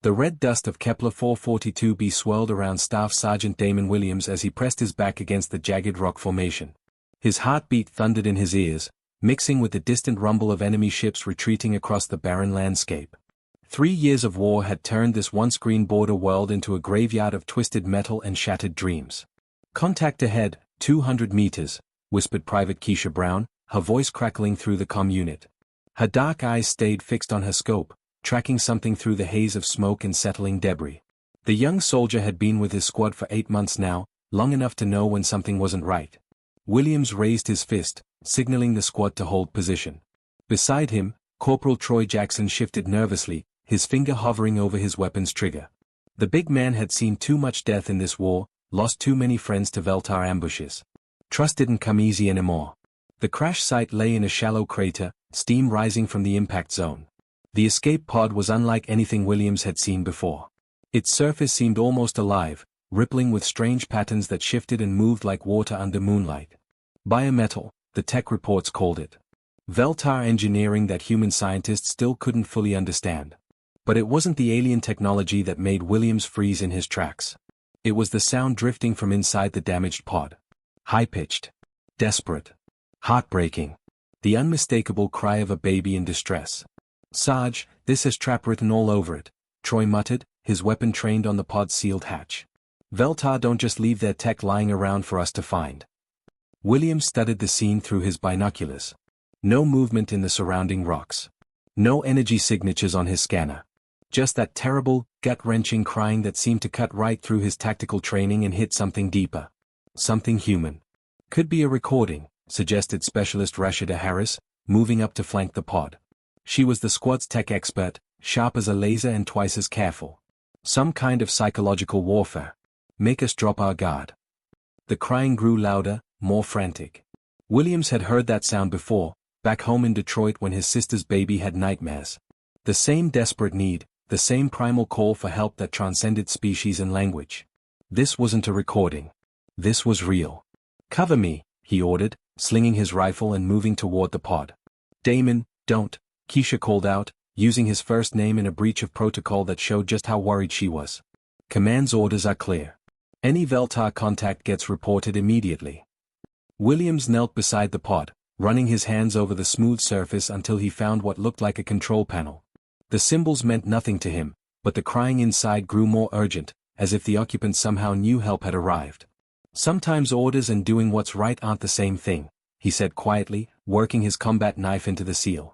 The red dust of Kepler 442b swirled around Staff Sergeant Damon Williams as he pressed his back against the jagged rock formation. His heartbeat thundered in his ears, mixing with the distant rumble of enemy ships retreating across the barren landscape. 3 years of war had turned this once green border world into a graveyard of twisted metal and shattered dreams. "Contact ahead, 200 meters," whispered Private Keisha Brown, her voice crackling through the comm unit. Her dark eyes stayed fixed on her scope, tracking something through the haze of smoke and settling debris. The young soldier had been with his squad for 8 months now, long enough to know when something wasn't right. Williams raised his fist, signaling the squad to hold position. Beside him, Corporal Troy Jackson shifted nervously, his finger hovering over his weapon's trigger. The big man had seen too much death in this war, lost too many friends to Veltar ambushes. Trust didn't come easy anymore. The crash site lay in a shallow crater, steam rising from the impact zone. The escape pod was unlike anything Williams had seen before. Its surface seemed almost alive, rippling with strange patterns that shifted and moved like water under moonlight. Biometal, the tech reports called it. Veltar engineering that human scientists still couldn't fully understand. But it wasn't the alien technology that made Williams freeze in his tracks. It was the sound drifting from inside the damaged pod. High-pitched. Desperate. Heartbreaking. The unmistakable cry of a baby in distress. "Sarge, this has trap written all over it," Troy muttered, his weapon trained on the pod's sealed hatch. "Veltar don't just leave their tech lying around for us to find." Williams studied the scene through his binoculars. No movement in the surrounding rocks. No energy signatures on his scanner. Just that terrible, gut-wrenching crying that seemed to cut right through his tactical training and hit something deeper. Something human. "Could be a recording," suggested Specialist Rashida Harris, moving up to flank the pod. She was the squad's tech expert, sharp as a laser and twice as careful. "Some kind of psychological warfare. Make us drop our guard." The crying grew louder, more frantic. Williams had heard that sound before, back home in Detroit when his sister's baby had nightmares. The same desperate need, the same primal call for help that transcended species and language. This wasn't a recording. This was real. "Cover me," he ordered, slinging his rifle and moving toward the pod. "Damon, don't," Keisha called out, using his first name in a breach of protocol that showed just how worried she was. "Command's orders are clear. Any Veltar contact gets reported immediately." Williams knelt beside the pod, running his hands over the smooth surface until he found what looked like a control panel. The symbols meant nothing to him, but the crying inside grew more urgent, as if the occupants somehow knew help had arrived. "Sometimes orders and doing what's right aren't the same thing," he said quietly, working his combat knife into the seal.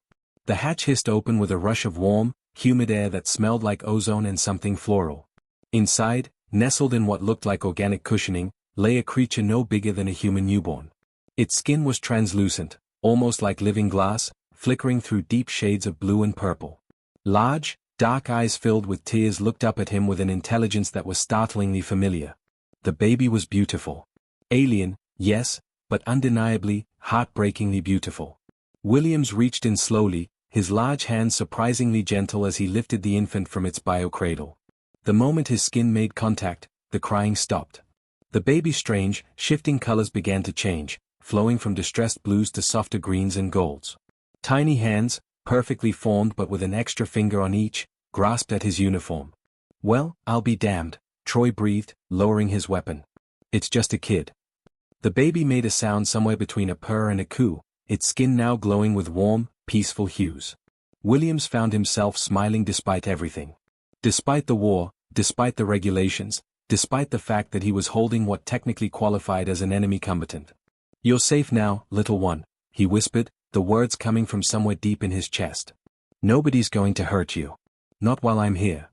The hatch hissed open with a rush of warm, humid air that smelled like ozone and something floral. Inside, nestled in what looked like organic cushioning, lay a creature no bigger than a human newborn. Its skin was translucent, almost like living glass, flickering through deep shades of blue and purple. Large, dark eyes filled with tears looked up at him with an intelligence that was startlingly familiar. The baby was beautiful. Alien, yes, but undeniably, heartbreakingly beautiful. Williams reached in slowly, his large hands surprisingly gentle as he lifted the infant from its biocradle. The moment his skin made contact, the crying stopped. The baby's strange, shifting colors began to change, flowing from distressed blues to softer greens and golds. Tiny hands, perfectly formed but with an extra finger on each, grasped at his uniform. "Well, I'll be damned," Troy breathed, lowering his weapon. "It's just a kid." The baby made a sound somewhere between a purr and a coo, its skin now glowing with warm, peaceful hues. Williams found himself smiling despite everything. Despite the war, despite the regulations, despite the fact that he was holding what technically qualified as an enemy combatant. "You're safe now, little one," he whispered, the words coming from somewhere deep in his chest. "Nobody's going to hurt you. Not while I'm here."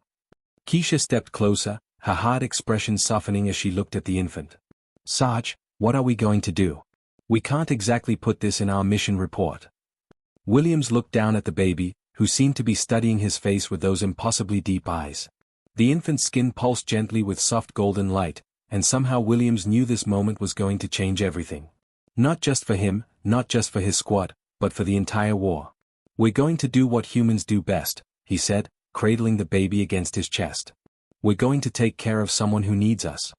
Keisha stepped closer, her hard expression softening as she looked at the infant. "Sarge, what are we going to do? We can't exactly put this in our mission report." Williams looked down at the baby, who seemed to be studying his face with those impossibly deep eyes. The infant's skin pulsed gently with soft golden light, and somehow Williams knew this moment was going to change everything. Not just for him, not just for his squad, but for the entire war. "We're going to do what humans do best," he said, cradling the baby against his chest. "We're going to take care of someone who needs us."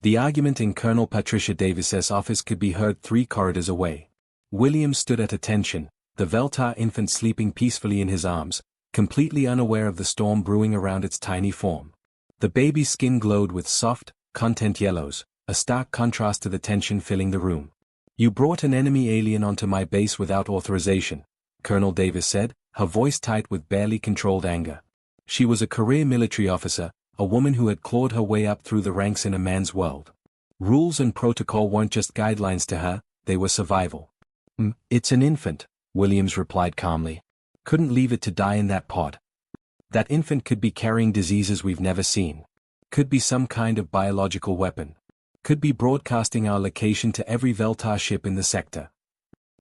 The argument in Colonel Patricia Davis's office could be heard 3 corridors away. Williams stood at attention, the Veltar infant sleeping peacefully in his arms, completely unaware of the storm brewing around its tiny form. The baby's skin glowed with soft, content yellows, a stark contrast to the tension filling the room. "You brought an enemy alien onto my base without authorization," Colonel Davis said, her voice tight with barely controlled anger. She was a career military officer, a woman who had clawed her way up through the ranks in a man's world. Rules and protocol weren't just guidelines to her, they were survival. It's an infant," Williams replied calmly. "Couldn't leave it to die in that pod. That infant could be carrying diseases we've never seen. Could be some kind of biological weapon. Could be broadcasting our location to every Veltar ship in the sector."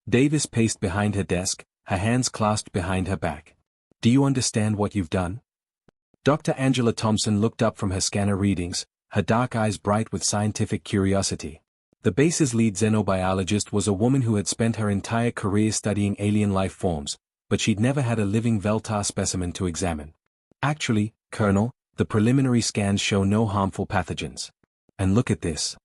Davis paced behind her desk, her hands clasped behind her back. "Do you understand what you've done?" Dr. Angela Thompson looked up from her scanner readings, her dark eyes bright with scientific curiosity. The base's lead xenobiologist was a woman who had spent her entire career studying alien life forms, but she'd never had a living Veltar specimen to examine. "Actually, Colonel, the preliminary scans show no harmful pathogens. And look at this."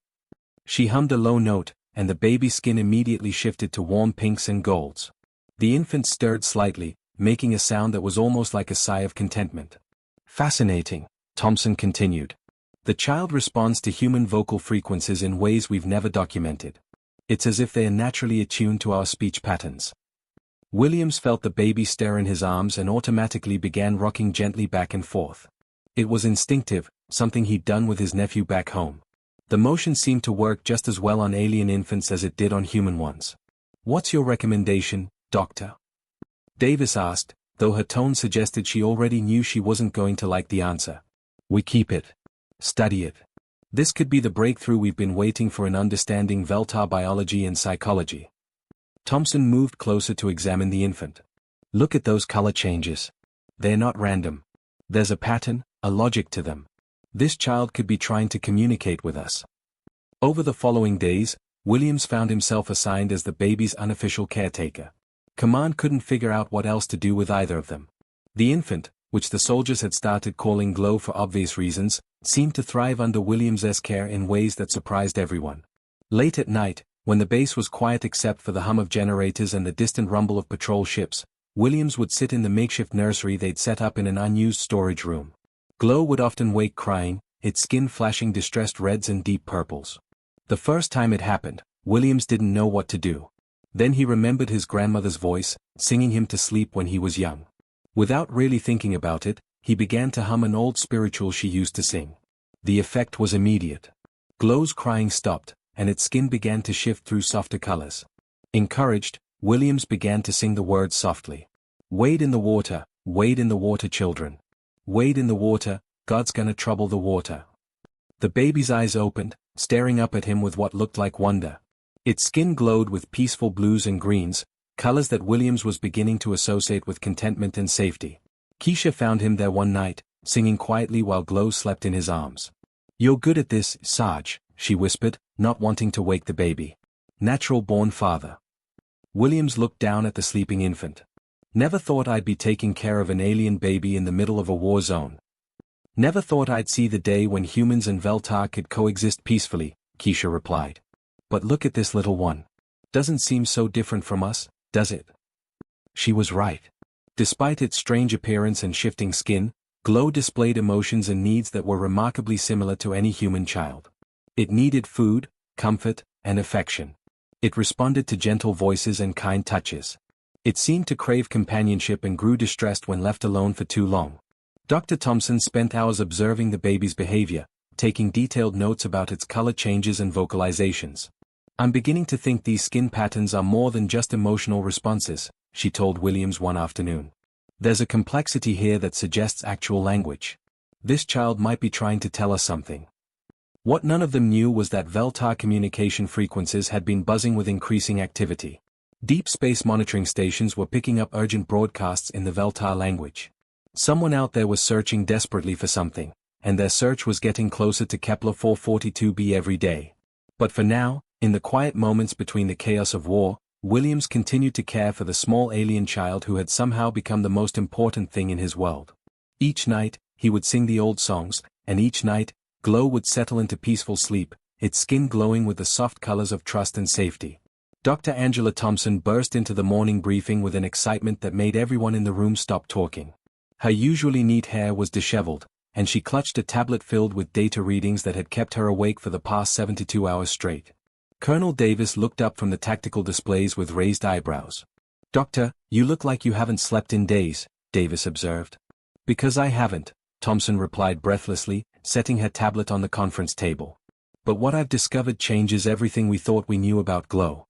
She hummed a low note, and the baby's skin immediately shifted to warm pinks and golds. The infant stirred slightly, making a sound that was almost like a sigh of contentment. "Fascinating," Thompson continued. "The child responds to human vocal frequencies in ways we've never documented. It's as if they are naturally attuned to our speech patterns." Williams felt the baby stir in his arms and automatically began rocking gently back and forth. It was instinctive, something he'd done with his nephew back home. The motion seemed to work just as well on alien infants as it did on human ones. "What's your recommendation, Doctor?" Davis asked, though her tone suggested she already knew she wasn't going to like the answer. "We keep it. Study it. This could be the breakthrough we've been waiting for in understanding Veltar biology and psychology." Thompson moved closer to examine the infant. "Look at those color changes. They're not random. There's a pattern, a logic to them. This child could be trying to communicate with us." Over the following days, Williams found himself assigned as the baby's unofficial caretaker. Command couldn't figure out what else to do with either of them. The infant, which the soldiers had started calling Glow for obvious reasons, seemed to thrive under Williams's care in ways that surprised everyone. Late at night, when the base was quiet except for the hum of generators and the distant rumble of patrol ships, Williams would sit in the makeshift nursery they'd set up in an unused storage room. Glow would often wake crying, its skin flashing distressed reds and deep purples. The first time it happened, Williams didn't know what to do. Then he remembered his grandmother's voice, singing him to sleep when he was young. Without really thinking about it, he began to hum an old spiritual she used to sing. The effect was immediate. Glow's crying stopped, and its skin began to shift through softer colors. Encouraged, Williams began to sing the words softly. "Wade in the water, children. Wade in the water, God's gonna trouble the water." The baby's eyes opened, staring up at him with what looked like wonder. Its skin glowed with peaceful blues and greens, colors that Williams was beginning to associate with contentment and safety. Keisha found him there one night, singing quietly while Glow slept in his arms. "You're good at this, Sarge," she whispered, not wanting to wake the baby. "Natural-born father." Williams looked down at the sleeping infant. "Never thought I'd be taking care of an alien baby in the middle of a war zone. Never thought I'd see the day when humans and Veltar could coexist peacefully," Keisha replied. "But look at this little one. Doesn't seem so different from us, does it?" She was right. Despite its strange appearance and shifting skin, Glow displayed emotions and needs that were remarkably similar to any human child. It needed food, comfort, and affection. It responded to gentle voices and kind touches. It seemed to crave companionship and grew distressed when left alone for too long. Dr. Thompson spent hours observing the baby's behavior, taking detailed notes about its color changes and vocalizations. "I'm beginning to think these skin patterns are more than just emotional responses," she told Williams one afternoon. "There's a complexity here that suggests actual language. This child might be trying to tell us something." What none of them knew was that Veltar communication frequencies had been buzzing with increasing activity. Deep space monitoring stations were picking up urgent broadcasts in the Veltar language. Someone out there was searching desperately for something, and their search was getting closer to Kepler 442b every day. But for now, in the quiet moments between the chaos of war, Williams continued to care for the small alien child who had somehow become the most important thing in his world. Each night, he would sing the old songs, and each night, Glow would settle into peaceful sleep, its skin glowing with the soft colors of trust and safety. Dr. Angela Thompson burst into the morning briefing with an excitement that made everyone in the room stop talking. Her usually neat hair was disheveled, and she clutched a tablet filled with data readings that had kept her awake for the past 72 hours straight. Colonel Davis looked up from the tactical displays with raised eyebrows. "Doctor, you look like you haven't slept in days," Davis observed. "Because I haven't," Thompson replied breathlessly, setting her tablet on the conference table. "But what I've discovered changes everything we thought we knew about Glow."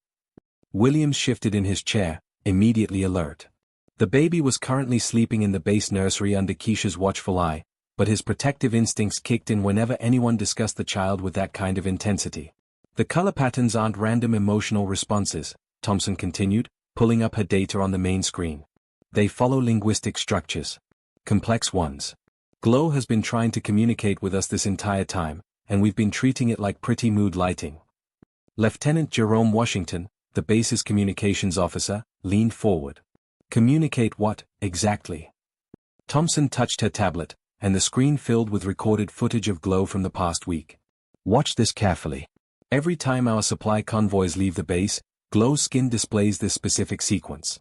Williams shifted in his chair, immediately alert. The baby was currently sleeping in the base nursery under Keisha's watchful eye, but his protective instincts kicked in whenever anyone discussed the child with that kind of intensity. "The color patterns aren't random emotional responses," Thompson continued, pulling up her data on the main screen. "They follow linguistic structures. Complex ones. Glow has been trying to communicate with us this entire time, and we've been treating it like pretty mood lighting." Lieutenant Jerome Washington, the base's communications officer, leaned forward. "Communicate what, exactly?" Thompson touched her tablet, and the screen filled with recorded footage of Glow from the past week. "Watch this carefully. Every time our supply convoys leave the base, Glow's skin displays this specific sequence."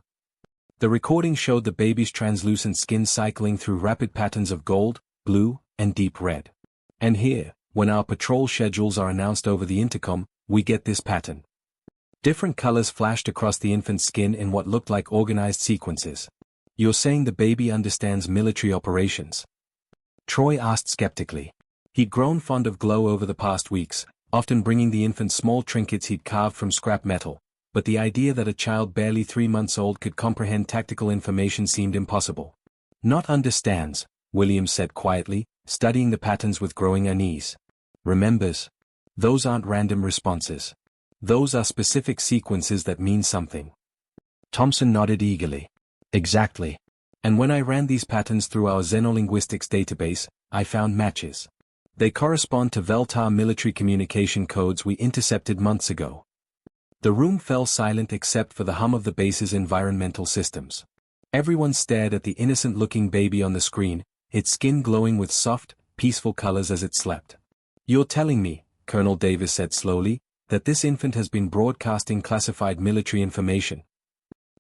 The recording showed the baby's translucent skin cycling through rapid patterns of gold, blue, and deep red. "And here, when our patrol schedules are announced over the intercom, we get this pattern." Different colors flashed across the infant's skin in what looked like organized sequences. "You're saying the baby understands military operations?" Troy asked skeptically. He'd grown fond of Glow over the past weeks, often bringing the infant small trinkets he'd carved from scrap metal, but the idea that a child barely 3 months old could comprehend tactical information seemed impossible. "Not understands," Williams said quietly, studying the patterns with growing unease. "Remembers. Those aren't random responses. Those are specific sequences that mean something." Thompson nodded eagerly. "Exactly. And when I ran these patterns through our xenolinguistics database, I found matches. They correspond to Veltar military communication codes we intercepted months ago." The room fell silent except for the hum of the base's environmental systems. Everyone stared at the innocent-looking baby on the screen, its skin glowing with soft, peaceful colors as it slept. "You're telling me," Colonel Davis said slowly, "that this infant has been broadcasting classified military information?"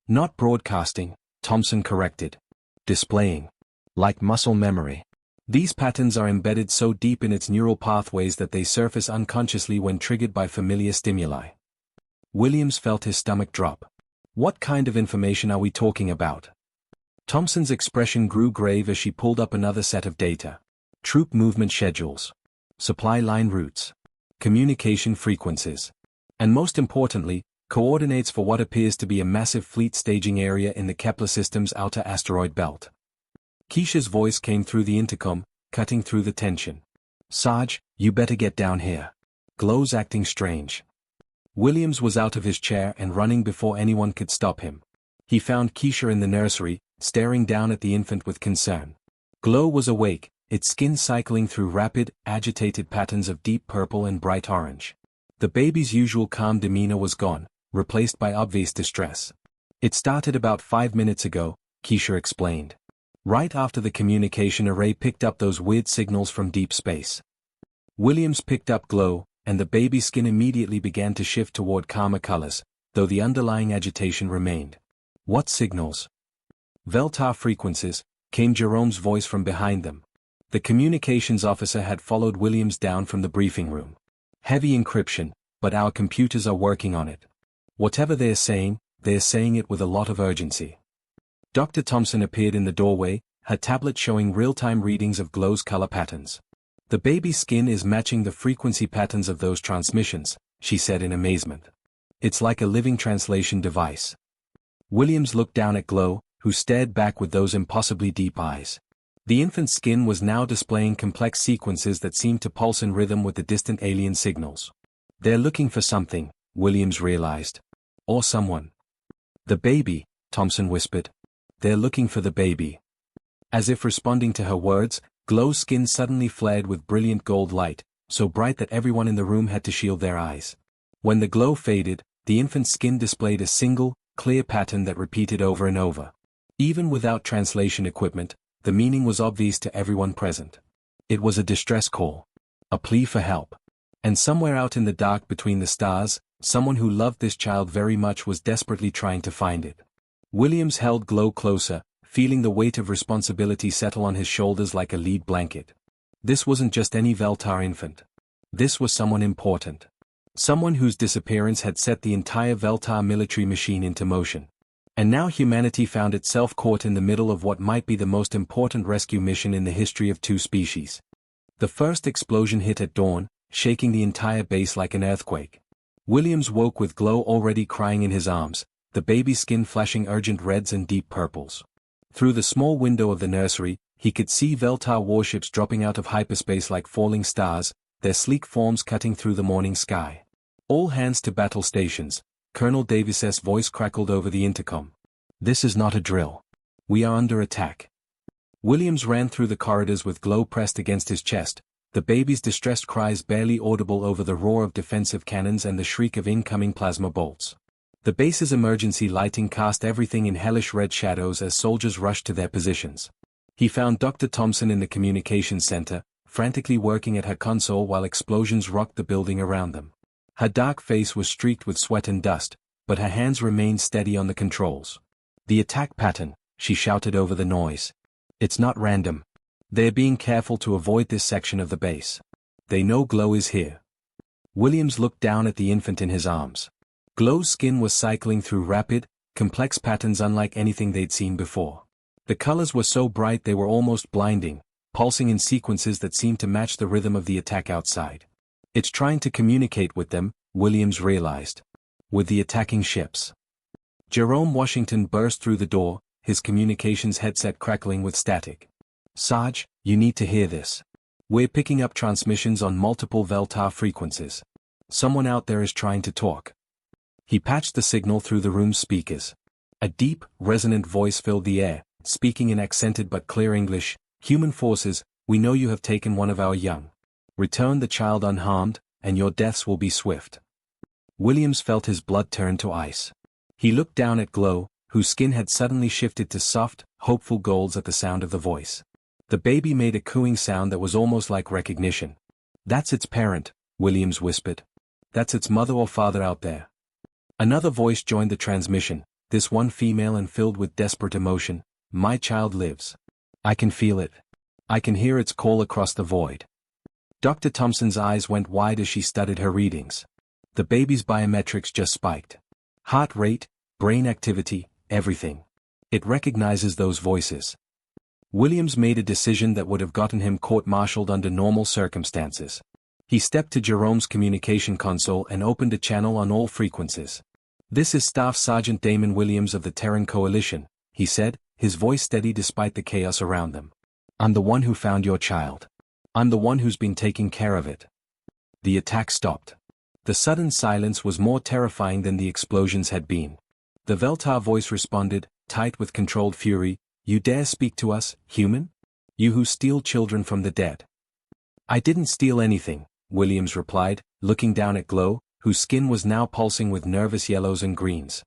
"Not broadcasting," Thompson corrected. "Displaying. Like muscle memory. These patterns are embedded so deep in its neural pathways that they surface unconsciously when triggered by familiar stimuli." Williams felt his stomach drop. "What kind of information are we talking about?" Thompson's expression grew grave as she pulled up another set of data. "Troop movement schedules. Supply line routes. Communication frequencies. And most importantly, coordinates for what appears to be a massive fleet staging area in the Kepler system's outer asteroid belt." Keisha's voice came through the intercom, cutting through the tension. "Sarge, you better get down here. Glow's acting strange." Williams was out of his chair and running before anyone could stop him. He found Keisha in the nursery, staring down at the infant with concern. Glow was awake, its skin cycling through rapid, agitated patterns of deep purple and bright orange. The baby's usual calm demeanor was gone, replaced by obvious distress. "It started about 5 minutes ago," Keisha explained. "Right after the communication array picked up those weird signals from deep space." Williams picked up Glow, and the baby's skin immediately began to shift toward calmer colors, though the underlying agitation remained. "What signals?" "Veltar frequencies," came Jerome's voice from behind them. The communications officer had followed Williams down from the briefing room. "Heavy encryption, but our computers are working on it. Whatever they're saying it with a lot of urgency." Dr. Thompson appeared in the doorway, her tablet showing real-time readings of Glow's color patterns. "The baby's skin is matching the frequency patterns of those transmissions," she said in amazement. "It's like a living translation device." Williams looked down at Glow, who stared back with those impossibly deep eyes. The infant's skin was now displaying complex sequences that seemed to pulse in rhythm with the distant alien signals. "They're looking for something," Williams realized. "Or someone." "The baby," Thompson whispered. "They're looking for the baby." As if responding to her words, Glow's skin suddenly flared with brilliant gold light, so bright that everyone in the room had to shield their eyes. When the glow faded, the infant's skin displayed a single, clear pattern that repeated over and over. Even without translation equipment, the meaning was obvious to everyone present. It was a distress call. A plea for help. And somewhere out in the dark between the stars, someone who loved this child very much was desperately trying to find it. Williams held Glow closer, feeling the weight of responsibility settle on his shoulders like a lead blanket. This wasn't just any Veltar infant. This was someone important. Someone whose disappearance had set the entire Veltar military machine into motion. And now humanity found itself caught in the middle of what might be the most important rescue mission in the history of two species. The first explosion hit at dawn, shaking the entire base like an earthquake. Williams woke with Glow already crying in his arms, the baby's skin flashing urgent reds and deep purples. Through the small window of the nursery, he could see Veltar warships dropping out of hyperspace like falling stars, their sleek forms cutting through the morning sky. All hands to battle stations, Colonel Davis's voice crackled over the intercom. This is not a drill. We are under attack. Williams ran through the corridors with Glow pressed against his chest, the baby's distressed cries barely audible over the roar of defensive cannons and the shriek of incoming plasma bolts. The base's emergency lighting cast everything in hellish red shadows as soldiers rushed to their positions. He found Dr. Thompson in the communications center, frantically working at her console while explosions rocked the building around them. Her dark face was streaked with sweat and dust, but her hands remained steady on the controls. The attack pattern, she shouted over the noise. It's not random. They're being careful to avoid this section of the base. They know Glow is here. Williams looked down at the infant in his arms. Glow's skin was cycling through rapid, complex patterns unlike anything they'd seen before. The colors were so bright they were almost blinding, pulsing in sequences that seemed to match the rhythm of the attack outside. It's trying to communicate with them, Williams realized. With the attacking ships. Jerome Washington burst through the door, his communications headset crackling with static. Sarge, you need to hear this. We're picking up transmissions on multiple Veltar frequencies. Someone out there is trying to talk. He patched the signal through the room's speakers. A deep, resonant voice filled the air, speaking in accented but clear English. Human forces, we know you have taken one of our young. Return the child unharmed, and your deaths will be swift. Williams felt his blood turn to ice. He looked down at Glow, whose skin had suddenly shifted to soft, hopeful golds at the sound of the voice. The baby made a cooing sound that was almost like recognition. That's its parent, Williams whispered. That's its mother or father out there. Another voice joined the transmission, this one female and filled with desperate emotion. My child lives. I can feel it. I can hear its call across the void. Dr. Thompson's eyes went wide as she studied her readings. The baby's biometrics just spiked. Heart rate, brain activity, everything. It recognizes those voices. Williams made a decision that would have gotten him court-martialed under normal circumstances. He stepped to Jerome's communication console and opened a channel on all frequencies. This is Staff Sergeant Damon Williams of the Terran Coalition, he said, his voice steady despite the chaos around them. I'm the one who found your child. I'm the one who's been taking care of it. The attack stopped. The sudden silence was more terrifying than the explosions had been. The Veltar voice responded, tight with controlled fury, You dare speak to us, human? You who steal children from the dead. I didn't steal anything, Williams replied, looking down at Glow, whose skin was now pulsing with nervous yellows and greens.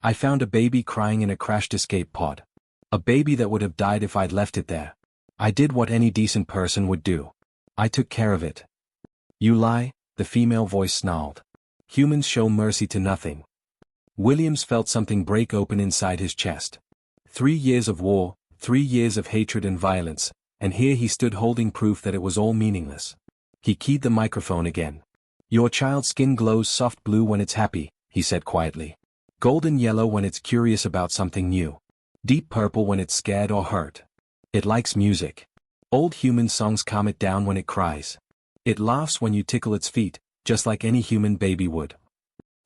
I found a baby crying in a crashed escape pod. A baby that would have died if I'd left it there. I did what any decent person would do. I took care of it. You lie, the female voice snarled. Humans show mercy to nothing. Williams felt something break open inside his chest. 3 years of war, 3 years of hatred and violence, and here he stood holding proof that it was all meaningless. He keyed the microphone again. Your child's skin glows soft blue when it's happy, he said quietly. Golden yellow when it's curious about something new. Deep purple when it's scared or hurt. It likes music. Old human songs calm it down when it cries. It laughs when you tickle its feet, just like any human baby would.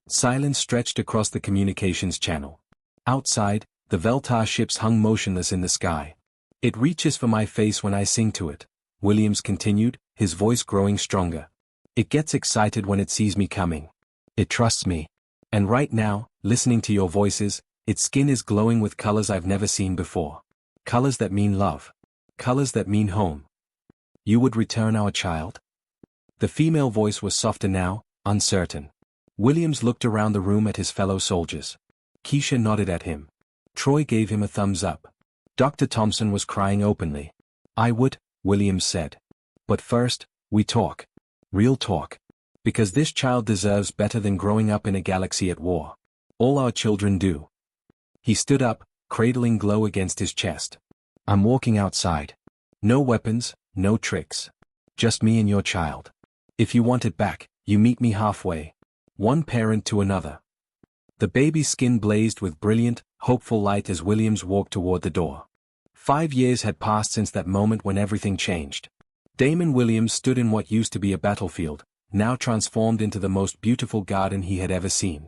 Silence stretched across the communications channel. Outside, the Veltar ships hung motionless in the sky. It reaches for my face when I sing to it, Williams continued, his voice growing stronger. It gets excited when it sees me coming. It trusts me. And right now, listening to your voices, its skin is glowing with colors I've never seen before. Colors that mean love. Colors that mean home. You would return our child? The female voice was softer now, uncertain. Williams looked around the room at his fellow soldiers. Keisha nodded at him. Troy gave him a thumbs up. Dr. Thompson was crying openly. I would, Williams said. But first, we talk. Real talk. Because this child deserves better than growing up in a galaxy at war. All our children do. He stood up, cradling Glow against his chest. I'm walking outside. No weapons, no tricks. Just me and your child. If you want it back, you meet me halfway. One parent to another. The baby's skin blazed with brilliant, hopeful light as Williams walked toward the door. 5 years had passed since that moment when everything changed. Damon Williams stood in what used to be a battlefield, now transformed into the most beautiful garden he had ever seen.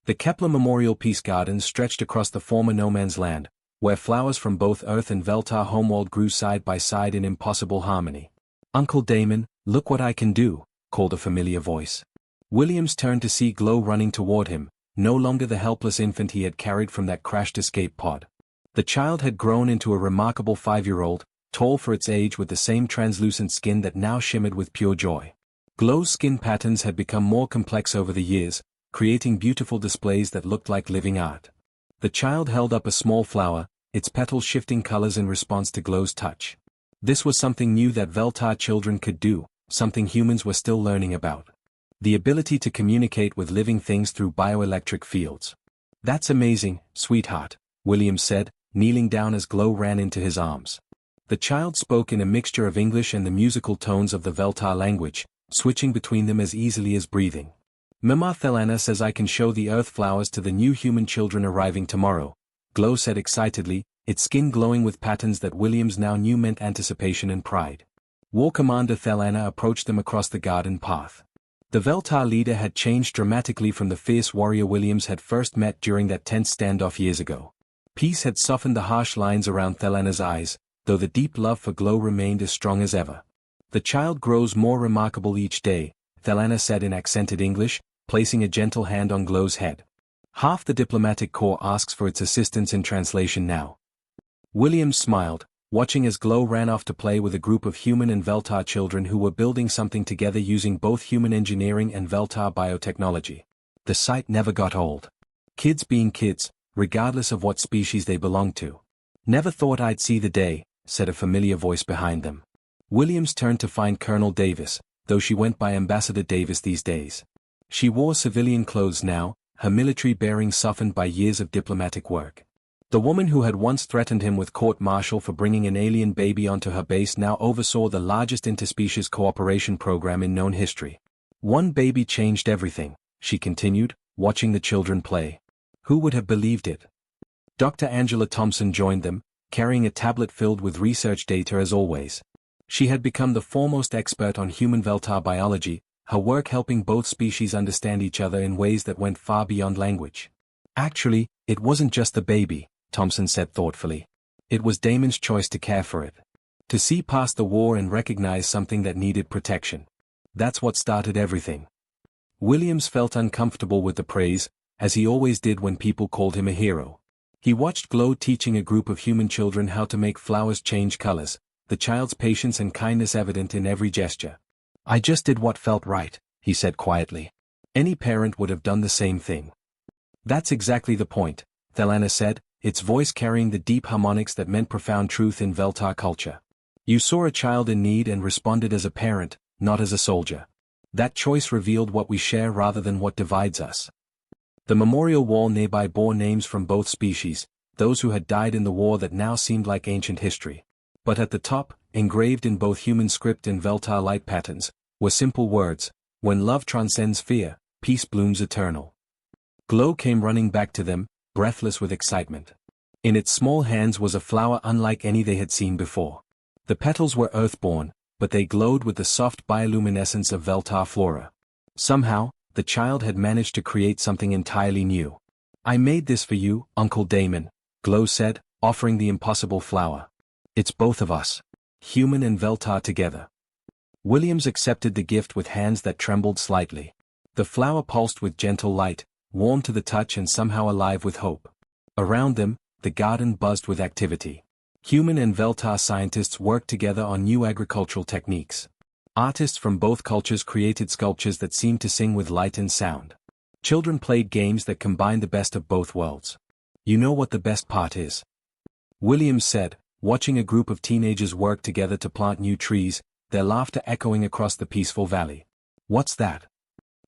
The Kepler Memorial Peace Gardens stretched across the former no man's land, where flowers from both Earth and Veltar homeworld grew side by side in impossible harmony. "Uncle Damon, look what I can do," called a familiar voice. Williams turned to see Glow running toward him, no longer the helpless infant he had carried from that crashed escape pod. The child had grown into a remarkable 5-year-old, tall for its age with the same translucent skin that now shimmered with pure joy. Glow's skin patterns had become more complex over the years, creating beautiful displays that looked like living art. The child held up a small flower, its petals shifting colors in response to Glow's touch. This was something new that Veltar children could do, something humans were still learning about. The ability to communicate with living things through bioelectric fields. "That's amazing, sweetheart," Williams said, kneeling down as Glow ran into his arms. The child spoke in a mixture of English and the musical tones of the Veltar language, switching between them as easily as breathing. "Mama Thelana says I can show the earth flowers to the new human children arriving tomorrow," Glow said excitedly, its skin glowing with patterns that Williams now knew meant anticipation and pride. War Commander Thelana approached them across the garden path. The Veltar leader had changed dramatically from the fierce warrior Williams had first met during that tense standoff years ago. Peace had softened the harsh lines around Thelana's eyes, though the deep love for Glow remained as strong as ever. "The child grows more remarkable each day," Thelana said in accented English, placing a gentle hand on Glow's head. "Half the diplomatic corps asks for its assistance in translation now." Williams smiled, watching as Glow ran off to play with a group of human and Veltar children who were building something together using both human engineering and Veltar biotechnology. The sight never got old. Kids being kids, regardless of what species they belonged to. "Never thought I'd see the day," said a familiar voice behind them. Williams turned to find Colonel Davis, though she went by Ambassador Davis these days. She wore civilian clothes now, her military bearing softened by years of diplomatic work. The woman who had once threatened him with court-martial for bringing an alien baby onto her base now oversaw the largest interspecies cooperation program in known history. "One baby changed everything," she continued, watching the children play. Who would have believed it? Dr. Angela Thompson joined them, carrying a tablet filled with research data as always. She had become the foremost expert on human Veltar biology, her work helping both species understand each other in ways that went far beyond language. "Actually, it wasn't just the baby," Thompson said thoughtfully. "It was Damon's choice to care for it. To see past the war and recognize something that needed protection. That's what started everything." Williams felt uncomfortable with the praise, as he always did when people called him a hero. He watched Glow teaching a group of human children how to make flowers change colors, the child's patience and kindness evident in every gesture. "I just did what felt right," he said quietly. "Any parent would have done the same thing." "That's exactly the point," Thelana said, its voice carrying the deep harmonics that meant profound truth in Veltar culture. "You saw a child in need and responded as a parent, not as a soldier. That choice revealed what we share rather than what divides us." The memorial wall nearby bore names from both species, those who had died in the war that now seemed like ancient history. But at the top, engraved in both human script and Veltar light patterns, were simple words: "When love transcends fear, peace blooms eternal." Glow came running back to them, breathless with excitement. In its small hands was a flower unlike any they had seen before. The petals were earthborn, but they glowed with the soft bioluminescence of Veltar flora. Somehow, the child had managed to create something entirely new. "I made this for you, Uncle Damon," Glow said, offering the impossible flower. "It's both of us. Human and Veltar together." Williams accepted the gift with hands that trembled slightly. The flower pulsed with gentle light, warm to the touch and somehow alive with hope. Around them, the garden buzzed with activity. Human and Veltar scientists worked together on new agricultural techniques. Artists from both cultures created sculptures that seemed to sing with light and sound. Children played games that combined the best of both worlds. "You know what the best part is?" Williams said, watching a group of teenagers work together to plant new trees, their laughter echoing across the peaceful valley. "What's that?"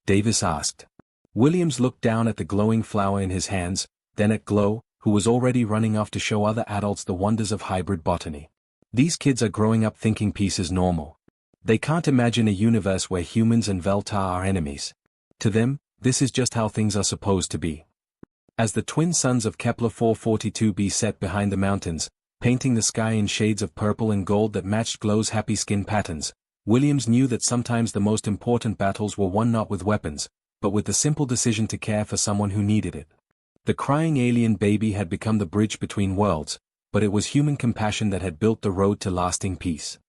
Davis asked. Williams looked down at the glowing flower in his hands, then at Glow, who was already running off to show other adults the wonders of hybrid botany. These kids are growing up thinking peace is normal. They can't imagine a universe where humans and Veltar are enemies. To them, this is just how things are supposed to be. As the twin suns of Kepler 442b set behind the mountains, painting the sky in shades of purple and gold that matched Glow's happy skin patterns, Williams knew that sometimes the most important battles were won not with weapons, but with the simple decision to care for someone who needed it. The crying alien baby had become the bridge between worlds, but it was human compassion that had built the road to lasting peace.